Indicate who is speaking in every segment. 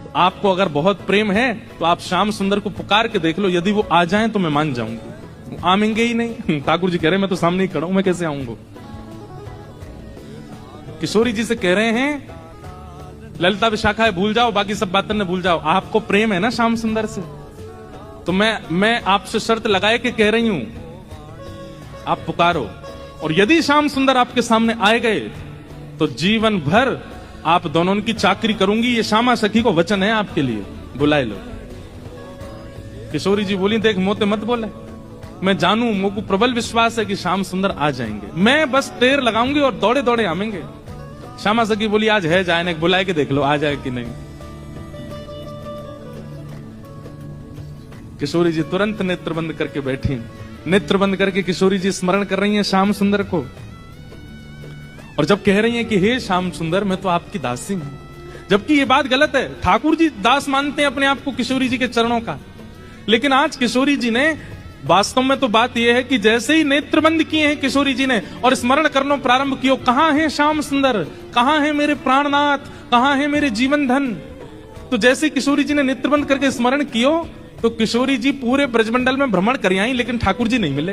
Speaker 1: तो आपको अगर बहुत प्रेम है तो आप श्याम सुंदर को पुकार के देख लो, यदि वो आ जाएं तो मैं मान जाऊंगी। वो आएंगे ही नहीं। ठाकुर जी कह रहे हैं मैं तो सामने ही खड़ा हूं, मैं कैसे आऊंगा। किशोरी जी से कह रहे हैं ललिता विशाखा है भूल जाओ, बाकी सब बातें न भूल जाओ। आपको प्रेम है ना श्याम सुंदर से, तो मैं आपसे शर्त लगाए के कह रही हूं, आप पुकारो। और यदि श्याम सुंदर आपके सामने आए गए तो जीवन भर आप दोनों की चाकरी करूंगी। ये श्यामा सखी को वचन है आपके लिए, बुलाए लो। किशोरी जी बोली देख मोते मत बोले, मैं जानू, मुझको प्रबल विश्वास है कि श्याम सुंदर आ जाएंगे, मैं बस टेर लगाऊंगी और दौड़े दौड़े आवेंगे। श्यामा सखी बोली आज है जाए, बुलाए के देख लो आ जाए कि नहीं। किशोरी जी तुरंत नेत्र बंद करके बैठी। नेत्र बंद करके किशोरी जी स्मरण कर रही हैं श्याम सुंदर को, और जब कह रही हैं कि हे श्याम सुंदर मैं तो आपकी दासी हूं, जबकि ये बात गलत है। ठाकुर जी दास मानते हैं अपने आप को किशोरी जी के चरणों का, लेकिन आज किशोरी जी ने वास्तव में तो बात यह है कि जैसे ही नेत्र बंद किए हैं किशोरी जी ने और स्मरण करना प्रारंभ किया, कहां है श्याम सुंदर, कहां है मेरे प्राणनाथ, कहां है मेरे जीवन धन। तो जैसे किशोरी जी ने नेत्र बंद करके स्मरण किया तो किशोरी जी पूरे ब्रजमंडल में भ्रमण कर आई, लेकिन ठाकुर जी नहीं मिले।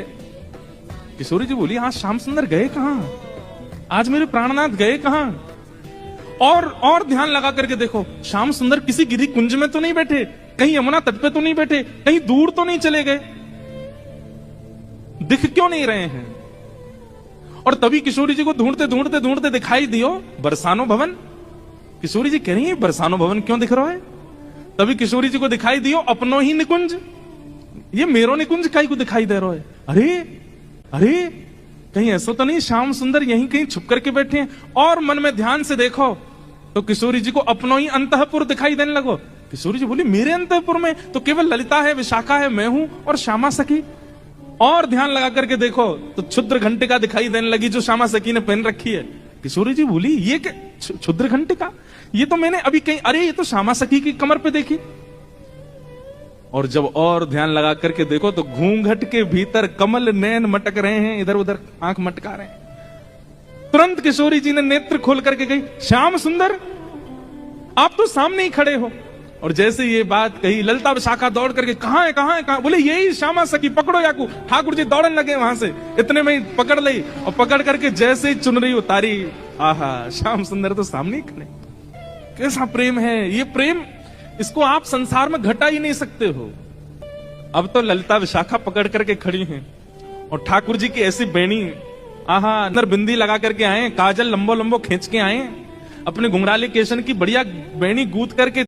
Speaker 1: किशोरी जी बोली आज श्याम सुंदर गए कहां, आज मेरे प्राणनाथ गए कहां। और ध्यान लगा करके देखो, श्याम सुंदर किसी गिरी कुंज में तो नहीं बैठे, कहीं यमुना तट पे तो नहीं बैठे, कहीं दूर तो नहीं चले गए, दिख क्यों नहीं रहे हैं। और तभी किशोरी जी को ढूंढते ढूंढते ढूंढते दिखाई दियो बरसानो भवन। किशोरी जी कह रही है बरसानो भवन क्यों दिख रहा है। तभी किशोरी जी को दिखाई दियो अपनो ही निकुंज, ये मेरो निकुंज कहीं को दिखाई दे रहा है। अरे अरे कहीं ऐसा तो नहीं श्याम सुंदर यहीं कहीं छुप करके बैठे हैं। और मन में ध्यान से देखो तो किशोरी जी को अपनो ही अंतःपुर दिखाई देने लगो। किशोरी जी बोली मेरे अंतःपुर में तो केवल ललिता है, विशाखा है, मैं हूं और श्यामा सखी। और ध्यान लगा करके देखो तो क्षुद्र घंटिका दिखाई देने लगी जो श्यामा सखी ने पहन रखी है। किशोरी जी बोली ये क्या क्षुद्र घंटिका, ये तो मैंने अभी कहीं, अरे ये तो श्यामा सखी की कमर पे देखी। और जब और ध्यान लगा करके देखो तो घूंघट के भीतर कमल नैन मटक रहे हैं, इधर उधर आंख मटका रहे हैं। तुरंत किशोरी जी ने नेत्र खोल करके गई श्याम सुंदर आप तो सामने ही खड़े हो। और जैसे ये बात कही ललिता विशाखा दौड़ करके कहां है कहां है कहां, बोले यही श्यामा सखी, पकड़ो याकू। ठाकुर जी दौड़ने लगे वहां से, इतने में ही पकड़ ली और पकड़ करके जैसे ही चुनरी उतारी, आहा श्याम सुंदर तो सामने ही खड़े। कैसा प्रेम है ये, प्रेम इसको आप संसार में घटा ही नहीं सकते हो। अब तो ललिता विशाखा पकड़ करके खड़ी हैं और ठाकुर जी की ऐसी बेणी, आहा अंदर बिंदी लगा करके आए, काजल लंबो लंबो खींच के आए, अपने घुंघराले केशन की बढ़िया बेणी गूंथ करके